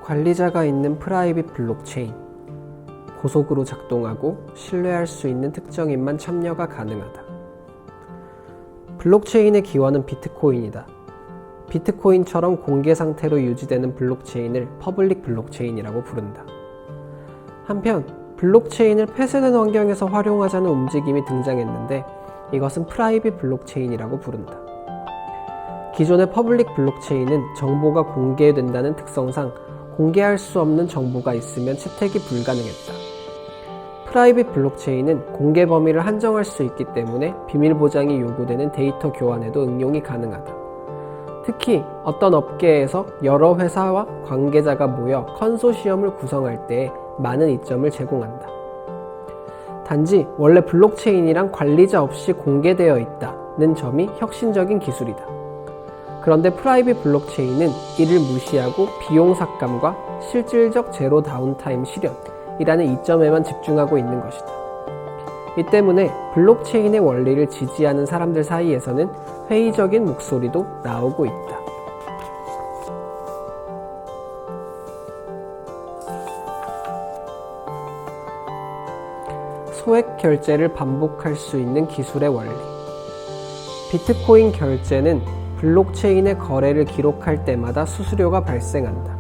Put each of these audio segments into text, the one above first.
관리자가 있는 프라이빗 블록체인. 고속으로 작동하고 신뢰할 수 있는 특정인만 참여가 가능하다. 블록체인의 기원은 비트코인이다. 비트코인처럼 공개 상태로 유지되는 블록체인을 퍼블릭 블록체인이라고 부른다. 한편 블록체인을 폐쇄된 환경에서 활용하자는 움직임이 등장했는데 이것은 프라이빗 블록체인이라고 부른다. 기존의 퍼블릭 블록체인은 정보가 공개된다는 특성상 공개할 수 없는 정보가 있으면 채택이 불가능했다. 프라이빗 블록체인은 공개 범위를 한정할 수 있기 때문에 비밀 보장이 요구되는 데이터 교환에도 응용이 가능하다. 특히 어떤 업계에서 여러 회사와 관계자가 모여 컨소시엄을 구성할 때 많은 이점을 제공한다. 단지 원래 블록체인이란 관리자 없이 공개되어 있다는 점이 혁신적인 기술이다. 그런데 프라이빗 블록체인은 이를 무시하고 비용 삭감과 실질적 제로 다운타임 실현이라는 이점에만 집중하고 있는 것이다. 이 때문에 블록체인의 원리를 지지하는 사람들 사이에서는 회의적인 목소리도 나오고 있다. 소액 결제를 반복할 수 있는 기술의 원리. 비트코인 결제는 블록체인의 거래를 기록할 때마다 수수료가 발생한다.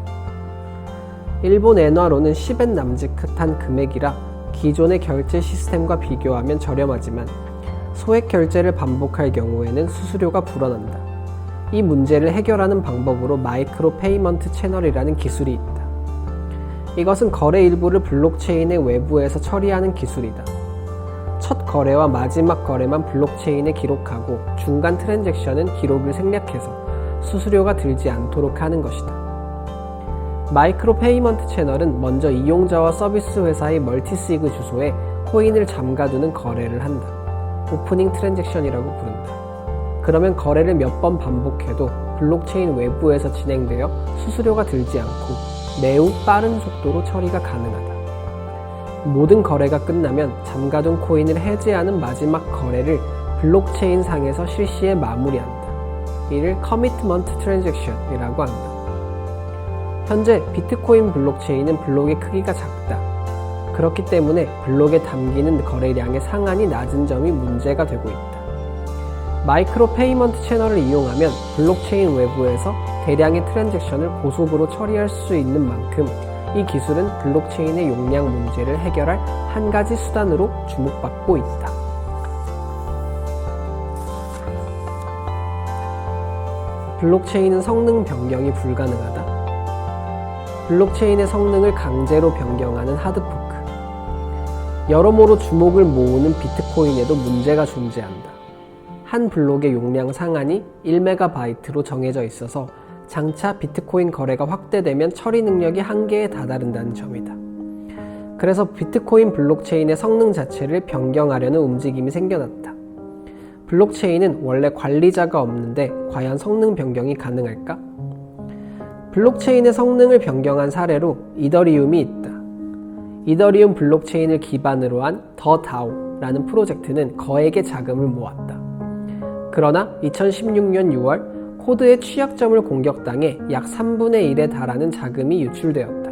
일본 엔화로는 10엔 남짓한 금액이라 기존의 결제 시스템과 비교하면 저렴하지만 소액 결제를 반복할 경우에는 수수료가 불어난다. 이 문제를 해결하는 방법으로 마이크로 페이먼트 채널이라는 기술이 있다. 이것은 거래 일부를 블록체인의 외부에서 처리하는 기술이다. 첫 거래와 마지막 거래만 블록체인에 기록하고 중간 트랜잭션은 기록을 생략해서 수수료가 들지 않도록 하는 것이다. 마이크로 페이먼트 채널은 먼저 이용자와 서비스 회사의 멀티시그 주소에 코인을 잠가두는 거래를 한다. 오프닝 트랜잭션이라고 부른다. 그러면 거래를 몇 번 반복해도 블록체인 외부에서 진행되어 수수료가 들지 않고 매우 빠른 속도로 처리가 가능하다. 모든 거래가 끝나면 잠가둔 코인을 해제하는 마지막 거래를 블록체인 상에서 실시해 마무리한다. 이를 커미트먼트 트랜잭션이라고 한다. 현재 비트코인 블록체인은 블록의 크기가 작다. 그렇기 때문에 블록에 담기는 거래량의 상한이 낮은 점이 문제가 되고 있다. 마이크로 페이먼트 채널을 이용하면 블록체인 외부에서 대량의 트랜잭션을 고속으로 처리할 수 있는 만큼 이 기술은 블록체인의 용량 문제를 해결할 한 가지 수단으로 주목받고 있다. 블록체인은 성능 변경이 불가능하다. 블록체인의 성능을 강제로 변경하는 하드포크. 여러모로 주목을 모으는 비트코인에도 문제가 존재한다. 한 블록의 용량 상한이 1MB로 정해져 있어서 장차 비트코인 거래가 확대되면 처리 능력이 한계에 다다른다는 점이다. 그래서 비트코인 블록체인의 성능 자체를 변경하려는 움직임이 생겨났다. 블록체인은 원래 관리자가 없는데 과연 성능 변경이 가능할까? 블록체인의 성능을 변경한 사례로 이더리움이 있다. 이더리움 블록체인을 기반으로 한 더 다오라는 프로젝트는 거액의 자금을 모았다. 그러나 2016년 6월 코드의 취약점을 공격당해 약 3분의 1에 달하는 자금이 유출되었다.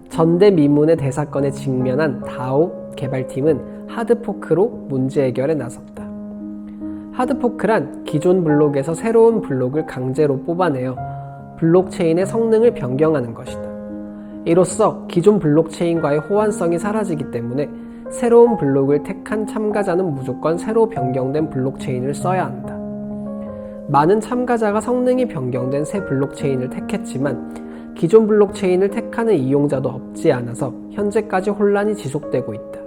전대미문의 대사건에 직면한 다오 개발팀은 하드포크로 문제 해결에 나섰다. 하드포크란 기존 블록에서 새로운 블록을 강제로 뽑아내어 블록체인의 성능을 변경하는 것이다. 이로써 기존 블록체인과의 호환성이 사라지기 때문에 새로운 블록을 택한 참가자는 무조건 새로 변경된 블록체인을 써야 한다. 많은 참가자가 성능이 변경된 새 블록체인을 택했지만 기존 블록체인을 택하는 이용자도 없지 않아서 현재까지 혼란이 지속되고 있다.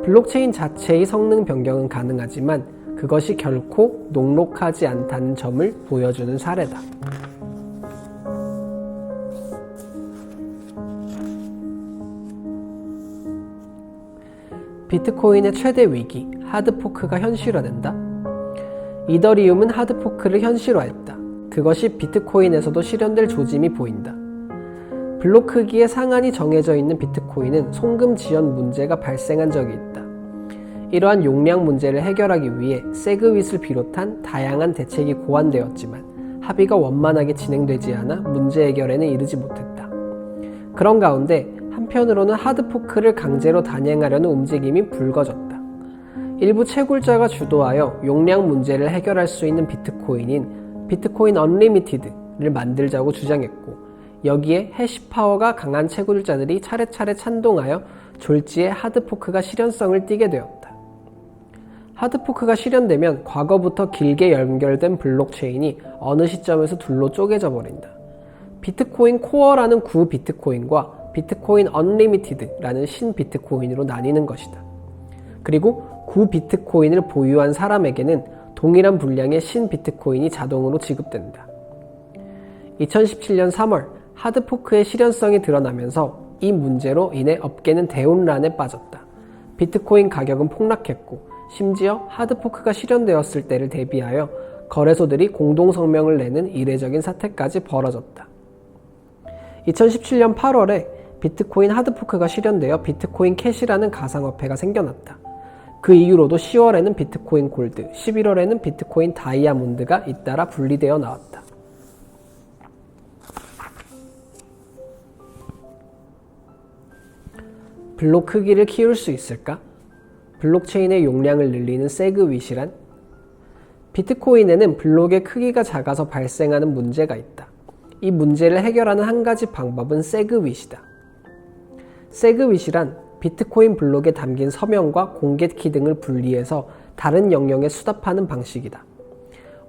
블록체인 자체의 성능 변경은 가능하지만 그것이 결코 녹록하지 않다는 점을 보여주는 사례다. 비트코인의 최대 위기, 하드포크가 현실화된다? 이더리움은 하드포크를 현실화했다. 그것이 비트코인에서도 실현될 조짐이 보인다. 블록 크기의 상한이 정해져 있는 비트코인은 송금 지연 문제가 발생한 적이 있다. 이러한 용량 문제를 해결하기 위해 세그윗을 비롯한 다양한 대책이 고안되었지만 합의가 원만하게 진행되지 않아 문제 해결에는 이르지 못했다. 그런 가운데 한편으로는 하드포크를 강제로 단행하려는 움직임이 불거졌다. 일부 채굴자가 주도하여 용량 문제를 해결할 수 있는 비트코인인 비트코인 언리미티드를 만들자고 주장했고, 여기에 해시파워가 강한 채굴자들이 차례차례 찬동하여 졸지에 하드포크가 실현성을 띠게 되었다. 하드포크가 실현되면 과거부터 길게 연결된 블록체인이 어느 시점에서 둘로 쪼개져 버린다. 비트코인 코어라는 구 비트코인과 비트코인 언리미티드라는 신 비트코인으로 나뉘는 것이다. 그리고 구 비트코인을 보유한 사람에게는 동일한 분량의 신 비트코인이 자동으로 지급된다. 2017년 3월 하드포크의 실현성이 드러나면서 이 문제로 인해 업계는 대혼란에 빠졌다. 비트코인 가격은 폭락했고, 심지어 하드포크가 실현되었을 때를 대비하여 거래소들이 공동성명을 내는 이례적인 사태까지 벌어졌다. 2017년 8월에 비트코인 하드포크가 실현되어 비트코인 캐시라는 가상화폐가 생겨났다. 그 이후로도 10월에는 비트코인 골드, 11월에는 비트코인 다이아몬드가 잇따라 분리되어 나왔다. 블록 크기를 키울 수 있을까? 블록체인의 용량을 늘리는 세그윗이란? 비트코인에는 블록의 크기가 작아서 발생하는 문제가 있다. 이 문제를 해결하는 한 가지 방법은 세그윗이다. 세그윗이란 비트코인 블록에 담긴 서명과 공개키 등을 분리해서 다른 영역에 수납하는 방식이다.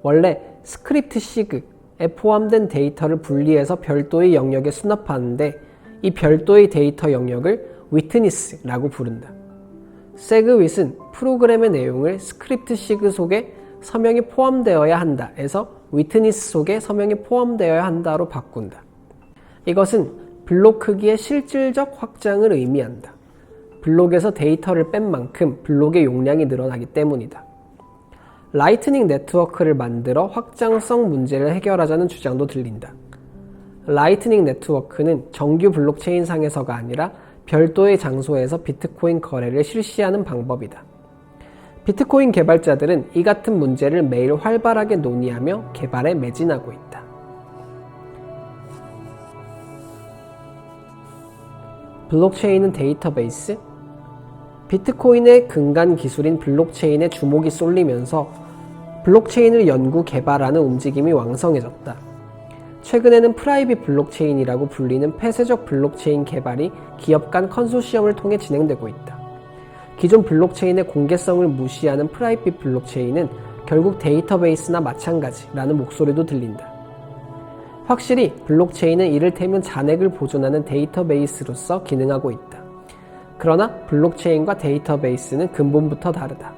원래 스크립트 시그에 포함된 데이터를 분리해서 별도의 영역에 수납하는데, 이 별도의 데이터 영역을 위트니스라고 부른다. 세그윗은 프로그램의 내용을 스크립트 시그 속에 서명이 포함되어야 한다에서 위트니스 속에 서명이 포함되어야 한다로 바꾼다. 이것은 블록 크기의 실질적 확장을 의미한다. 블록에서 데이터를 뺀 만큼 블록의 용량이 늘어나기 때문이다. 라이트닝 네트워크를 만들어 확장성 문제를 해결하자는 주장도 들린다. 라이트닝 네트워크는 정규 블록체인 상에서가 아니라 별도의 장소에서 비트코인 거래를 실시하는 방법이다. 비트코인 개발자들은 이 같은 문제를 매일 활발하게 논의하며 개발에 매진하고 있다. 블록체인은 데이터베이스? 비트코인의 근간 기술인 블록체인에 주목이 쏠리면서 블록체인을 연구 개발하는 움직임이 왕성해졌다. 최근에는 프라이빗 블록체인이라고 불리는 폐쇄적 블록체인 개발이 기업 간 컨소시엄을 통해 진행되고 있다. 기존 블록체인의 공개성을 무시하는 프라이빗 블록체인은 결국 데이터베이스나 마찬가지라는 목소리도 들린다. 확실히 블록체인은 이를테면 잔액을 보존하는 데이터베이스로서 기능하고 있다. 그러나 블록체인과 데이터베이스는 근본부터 다르다.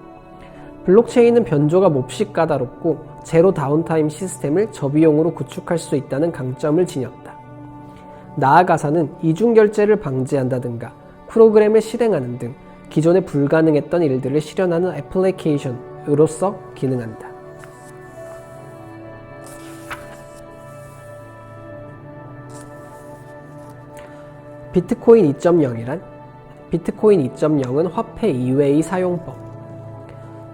블록체인은 변조가 몹시 까다롭고 제로 다운타임 시스템을 저비용으로 구축할 수 있다는 강점을 지녔다. 나아가서는 이중결제를 방지한다든가 프로그램을 실행하는 등 기존에 불가능했던 일들을 실현하는 애플리케이션으로서 기능한다. 비트코인 2.0이란? 비트코인 2.0은 화폐 이외의 사용법.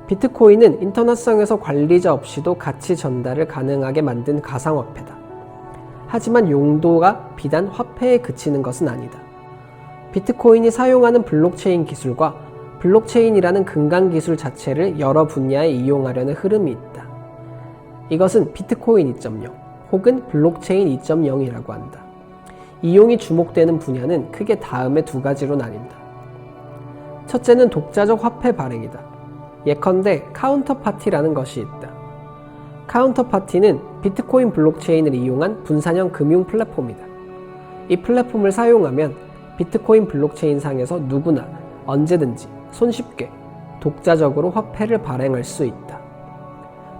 비트코인은 인터넷상에서 관리자 없이도 가치 전달을 가능하게 만든 가상화폐다. 하지만 용도가 비단 화폐에 그치는 것은 아니다. 비트코인이 사용하는 블록체인 기술과 블록체인이라는 근간 기술 자체를 여러 분야에 이용하려는 흐름이 있다. 이것은 비트코인 2.0 혹은 블록체인 2.0이라고 한다. 이용이 주목되는 분야는 크게 다음의 두 가지로 나뉜다. 첫째는 독자적 화폐 발행이다. 예컨대 카운터파티라는 것이 있다. 카운터파티는 비트코인 블록체인을 이용한 분산형 금융 플랫폼이다. 이 플랫폼을 사용하면 비트코인 블록체인 상에서 누구나 언제든지 손쉽게 독자적으로 화폐를 발행할 수 있다.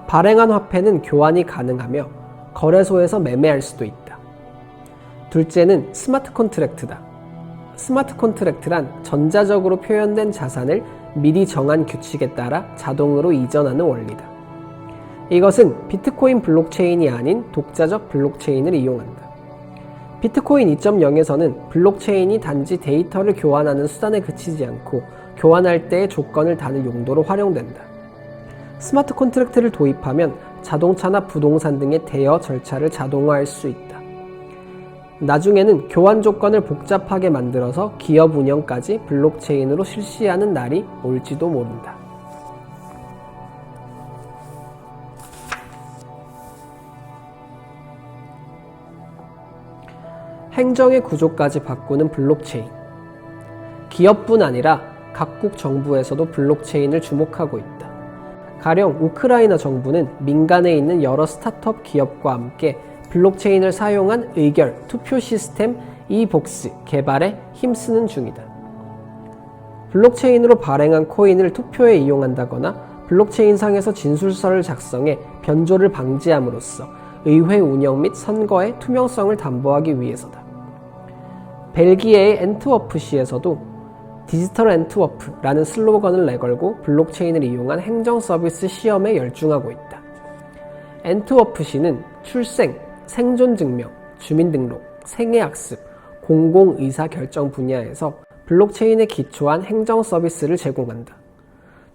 발행한 화폐는 교환이 가능하며 거래소에서 매매할 수도 있다. 둘째는 스마트 컨트랙트다. 스마트 컨트랙트란 전자적으로 표현된 자산을 미리 정한 규칙에 따라 자동으로 이전하는 원리다. 이것은 비트코인 블록체인이 아닌 독자적 블록체인을 이용한다. 비트코인 2.0에서는 블록체인이 단지 데이터를 교환하는 수단에 그치지 않고 교환할 때의 조건을 다는 용도로 활용된다. 스마트 컨트랙트를 도입하면 자동차나 부동산 등의 대여 절차를 자동화할 수 있다. 나중에는 교환 조건을 복잡하게 만들어서 기업 운영까지 블록체인으로 실시하는 날이 올지도 모른다. 행정의 구조까지 바꾸는 블록체인. 기업뿐 아니라 각국 정부에서도 블록체인을 주목하고 있다. 가령 우크라이나 정부는 민간에 있는 여러 스타트업 기업과 함께 블록체인을 사용한 의결, 투표 시스템 e복스 개발에 힘쓰는 중이다. 블록체인으로 발행한 코인을 투표에 이용한다거나 블록체인상에서 진술서를 작성해 변조를 방지함으로써 의회 운영 및 선거의 투명성을 담보하기 위해서다. 벨기에의 엔트워프시에서도 디지털 엔트워프라는 슬로건을 내걸고 블록체인을 이용한 행정 서비스 시험에 열중하고 있다. 엔트워프시는 출생, 생존증명, 주민등록, 생애학습, 공공의사결정 분야에서 블록체인에 기초한 행정 서비스를 제공한다.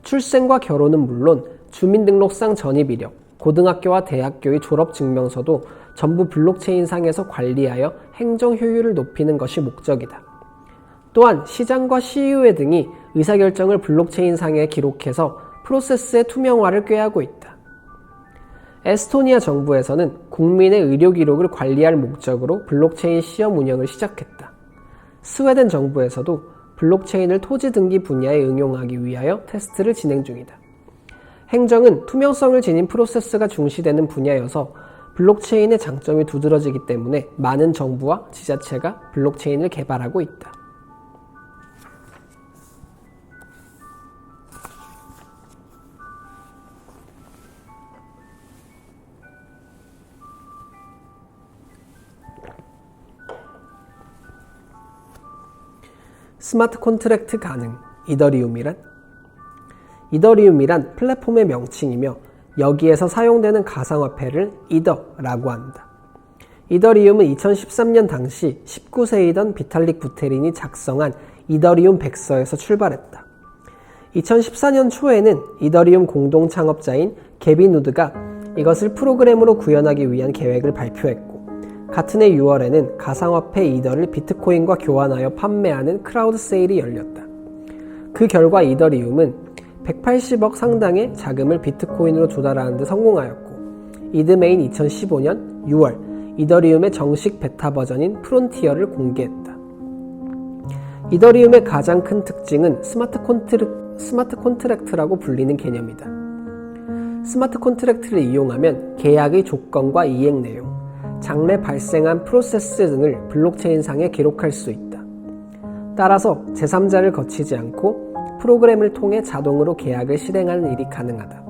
출생과 결혼은 물론 주민등록상 전입이력, 고등학교와 대학교의 졸업증명서도 전부 블록체인상에서 관리하여 행정 효율을 높이는 것이 목적이다. 또한 시장과 시의회 등이 의사결정을 블록체인상에 기록해서 프로세스의 투명화를 꾀하고 있다. 에스토니아 정부에서는 국민의 의료 기록을 관리할 목적으로 블록체인 시험 운영을 시작했다. 스웨덴 정부에서도 블록체인을 토지 등기 분야에 응용하기 위하여 테스트를 진행 중이다. 행정은 투명성을 지닌 프로세스가 중시되는 분야여서 블록체인의 장점이 두드러지기 때문에 많은 정부와 지자체가 블록체인을 개발하고 있다. 스마트 콘트랙트 가능, 이더리움이란? 이더리움이란 플랫폼의 명칭이며 여기에서 사용되는 가상화폐를 이더라고 한다. 이더리움은 2013년 당시 19세이던 비탈릭 부테린이 작성한 이더리움 백서에서 출발했다. 2014년 초에는 이더리움 공동 창업자인 게빈 우드가 이것을 프로그램으로 구현하기 위한 계획을 발표했고, 같은 해 6월에는 가상화폐 이더를 비트코인과 교환하여 판매하는 크라우드 세일이 열렸다. 그 결과 이더리움은 180억 상당의 자금을 비트코인으로 조달하는 데 성공하였고, 이듬해인 2015년 6월 이더리움의 정식 베타 버전인 프론티어를 공개했다. 이더리움의 가장 큰 특징은 스마트 콘트랙트라고 불리는 개념이다. 스마트 콘트랙트를 이용하면 계약의 조건과 이행 내용, 장래 발생한 프로세스 등을 블록체인상에 기록할 수 있다. 따라서 제3자를 거치지 않고 프로그램을 통해 자동으로 계약을 실행하는 일이 가능하다.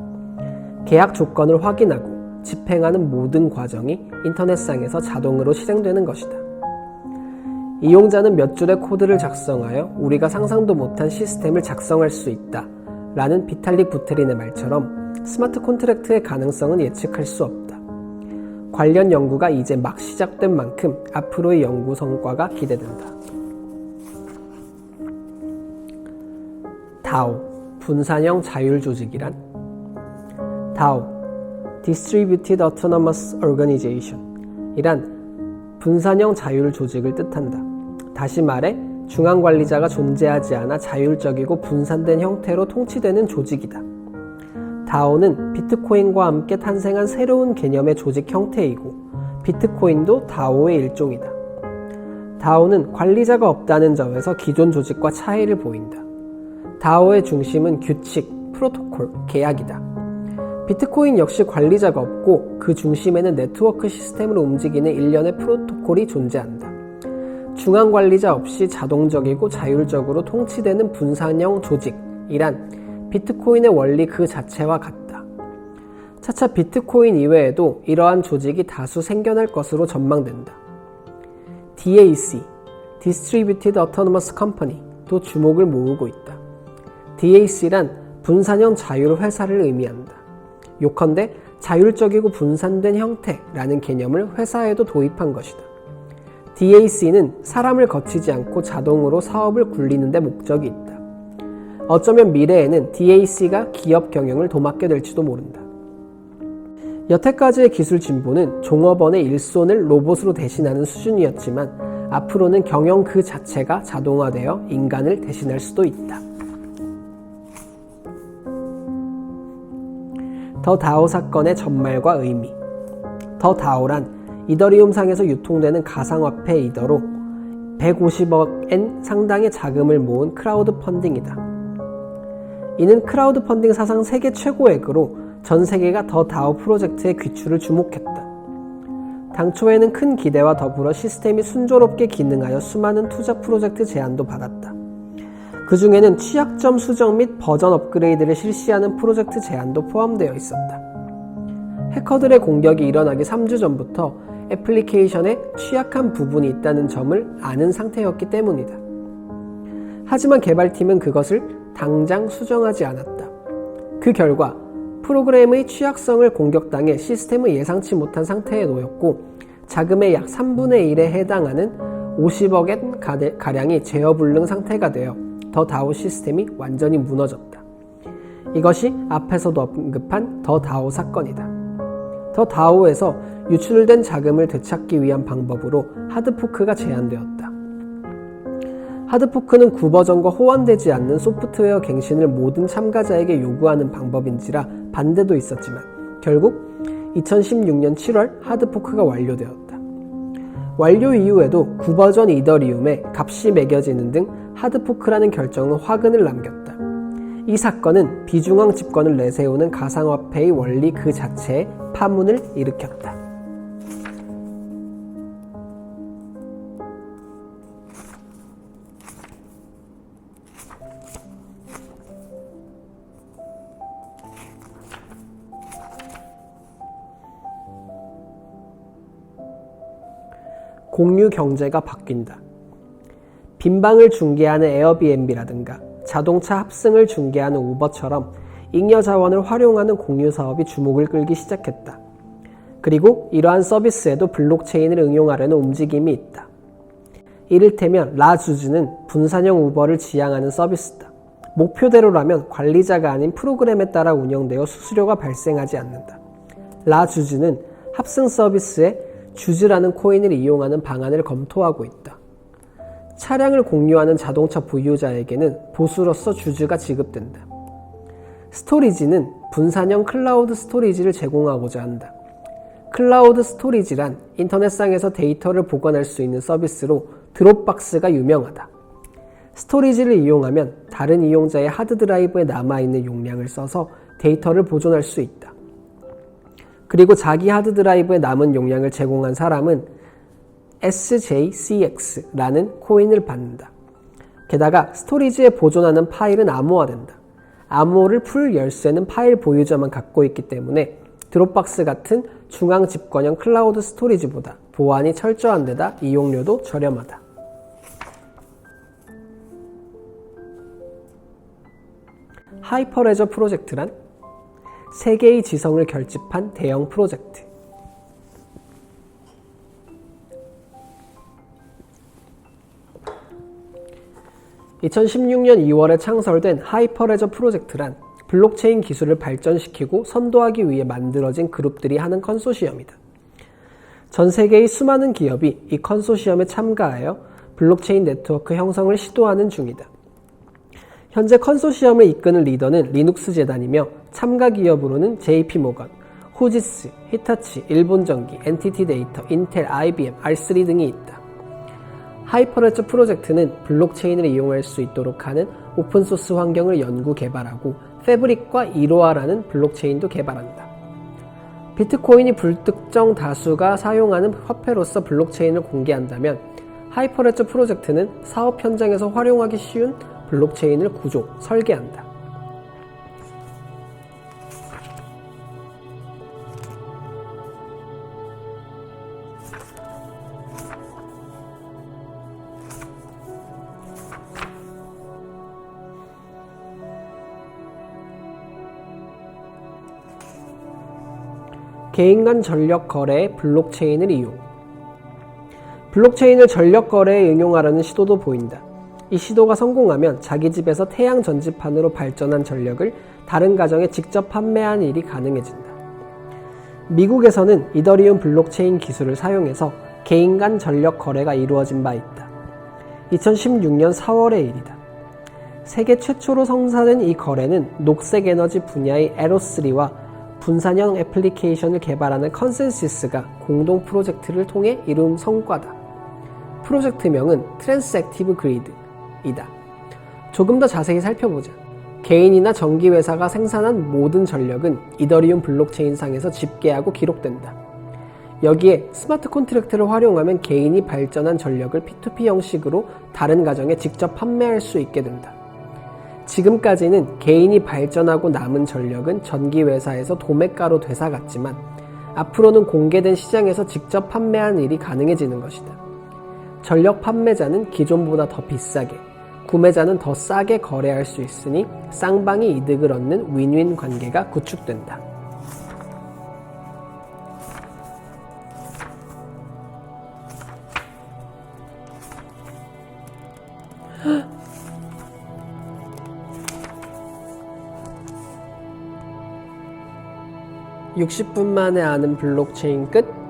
계약 조건을 확인하고 집행하는 모든 과정이 인터넷상에서 자동으로 실행되는 것이다. 이용자는 몇 줄의 코드를 작성하여 우리가 상상도 못한 시스템을 작성할 수 있다 라는 비탈릭 부테린의 말처럼 스마트 콘트랙트의 가능성은 예측할 수 없다. 관련 연구가 이제 막 시작된 만큼 앞으로의 연구 성과가 기대된다. DAO, 분산형 자율 조직이란? DAO, Distributed Autonomous Organization 이란 분산형 자율 조직을 뜻한다. 다시 말해 중앙관리자가 존재하지 않아 자율적이고 분산된 형태로 통치되는 조직이다. DAO는 비트코인과 함께 탄생한 새로운 개념의 조직 형태이고, 비트코인도 DAO의 일종이다. DAO는 관리자가 없다는 점에서 기존 조직과 차이를 보인다. DAO의 중심은 규칙, 프로토콜, 계약이다. 비트코인 역시 관리자가 없고 그 중심에는 네트워크 시스템을 움직이는 일련의 프로토콜이 존재한다. 중앙관리자 없이 자동적이고 자율적으로 통치되는 분산형 조직이란 비트코인의 원리 그 자체와 같다. 차차 비트코인 이외에도 이러한 조직이 다수 생겨날 것으로 전망된다. DAC, Distributed Autonomous Company도 주목을 모으고 있다. DAC란 분산형 자율 회사를 의미한다. 요컨대 자율적이고 분산된 형태라는 개념을 회사에도 도입한 것이다. DAC는 사람을 거치지 않고 자동으로 사업을 굴리는 데 목적이 있다. 어쩌면 미래에는 DAC가 기업 경영을 도맡게 될지도 모른다. 여태까지의 기술 진보는 종업원의 일손을 로봇으로 대신하는 수준이었지만 앞으로는 경영 그 자체가 자동화되어 인간을 대신할 수도 있다. 더 다오 사건의 전말과 의미. 더 다오란 이더리움상에서 유통되는 가상화폐 이더로 150억 엔 상당의 자금을 모은 크라우드 펀딩이다. 이는 크라우드 펀딩 사상 세계 최고액으로 전 세계가 더 다오 프로젝트의 귀추를 주목했다. 당초에는 큰 기대와 더불어 시스템이 순조롭게 기능하여 수많은 투자 프로젝트 제안도 받았다. 그 중에는 취약점 수정 및 버전 업그레이드를 실시하는 프로젝트 제안도 포함되어 있었다. 해커들의 공격이 일어나기 3주 전부터 애플리케이션에 취약한 부분이 있다는 점을 아는 상태였기 때문이다. 하지만 개발팀은 그것을 당장 수정하지 않았다. 그 결과 프로그램의 취약성을 공격당해 시스템은 예상치 못한 상태에 놓였고 자금의 약 3분의 1에 해당하는 50억 엔 가량이 제어불능 상태가 되어 더 다오 시스템이 완전히 무너졌다. 이것이 앞에서도 언급한 더 다오 사건이다. 더 다오에서 유출된 자금을 되찾기 위한 방법으로 하드포크가 제안되었다. 하드포크는 구버전과 호환되지 않는 소프트웨어 갱신을 모든 참가자에게 요구하는 방법인지라 반대도 있었지만 결국 2016년 7월 하드포크가 완료되었다. 완료 이후에도 구버전 이더리움에 값이 매겨지는 등 하드포크라는 결정은 화근을 남겼다. 이 사건은 비중앙 집권을 내세우는 가상화폐의 원리 그 자체에 파문을 일으켰다. 공유 경제가 바뀐다. 빈방을 중개하는 에어비앤비라든가 자동차 합승을 중개하는 우버처럼 잉여 자원을 활용하는 공유 사업이 주목을 끌기 시작했다. 그리고 이러한 서비스에도 블록체인을 응용하려는 움직임이 있다. 이를테면 라주즈는 분산형 우버를 지향하는 서비스다. 목표대로라면 관리자가 아닌 프로그램에 따라 운영되어 수수료가 발생하지 않는다. 라주즈는 합승 서비스에 주즈라는 코인을 이용하는 방안을 검토하고 있다. 차량을 공유하는 자동차 보유자에게는 보수로서 주즈가 지급된다. 스토리지는 분산형 클라우드 스토리지를 제공하고자 한다. 클라우드 스토리지란 인터넷상에서 데이터를 보관할 수 있는 서비스로 드롭박스가 유명하다. 스토리지를 이용하면 다른 이용자의 하드드라이브에 남아있는 용량을 써서 데이터를 보존할 수 있다. 그리고 자기 하드드라이브에 남은 용량을 제공한 사람은 SJCX라는 코인을 받는다. 게다가 스토리지에 보존하는 파일은 암호화된다. 암호를 풀 열쇠는 파일 보유자만 갖고 있기 때문에 드롭박스 같은 중앙 집권형 클라우드 스토리지보다 보안이 철저한 데다 이용료도 저렴하다. 하이퍼레저 프로젝트란 세계의 지성을 결집한 대형 프로젝트. (2016년 2월에) 창설된 하이퍼레저 프로젝트란 블록체인 기술을 발전시키고 선도하기 위해 만들어진 그룹들이 하는 컨소시엄이다. 전 세계의 수많은 기업이 이 컨소시엄에 참가하여 블록체인 네트워크 형성을 시도하는 중이다. 현재 컨소시엄을 이끄는 리더는 리눅스 재단이며 참가 기업으로는 JP모건, 후지스, 히타치, 일본전기, NTT 데이터, 인텔, IBM, R3 등이 있다. 하이퍼레저 프로젝트는 블록체인을 이용할 수 있도록 하는 오픈소스 환경을 연구 개발하고 패브릭과 이로하라는 블록체인도 개발한다. 비트코인이 불특정 다수가 사용하는 화폐로서 블록체인을 공개한다면 하이퍼레저 프로젝트는 사업 현장에서 활용하기 쉬운 블록체인을 구조, 설계한다. 개인 간 전력 거래에 블록체인을 이용. 블록체인을 전력 거래에 응용하려는 시도도 보인다. 이 시도가 성공하면 자기 집에서 태양 전지판으로 발전한 전력을 다른 가정에 직접 판매하는 일이 가능해진다. 미국에서는 이더리움 블록체인 기술을 사용해서 개인 간 전력 거래가 이루어진 바 있다. 2016년 4월의 일이다. 세계 최초로 성사된 이 거래는 녹색 에너지 분야의 에로3와 분산형 애플리케이션을 개발하는 컨센시스가 공동 프로젝트를 통해 이룬 성과다. 프로젝트명은 트랜스액티브 그리드이다. 조금 더 자세히 살펴보자. 개인이나 전기회사가 생산한 모든 전력은 이더리움 블록체인상에서 집계하고 기록된다. 여기에 스마트 콘트랙트를 활용하면 개인이 발전한 전력을 P2P 형식으로 다른 가정에 직접 판매할 수 있게 된다. 지금까지는 개인이 발전하고 남은 전력은 전기회사에서 도매가로 되사갔지만 앞으로는 공개된 시장에서 직접 판매하는 일이 가능해지는 것이다. 전력 판매자는 기존보다 더 비싸게, 구매자는 더 싸게 거래할 수 있으니 쌍방이 이득을 얻는 윈윈 관계가 구축된다. 헉! 60분 만에 아는 블록체인 끝.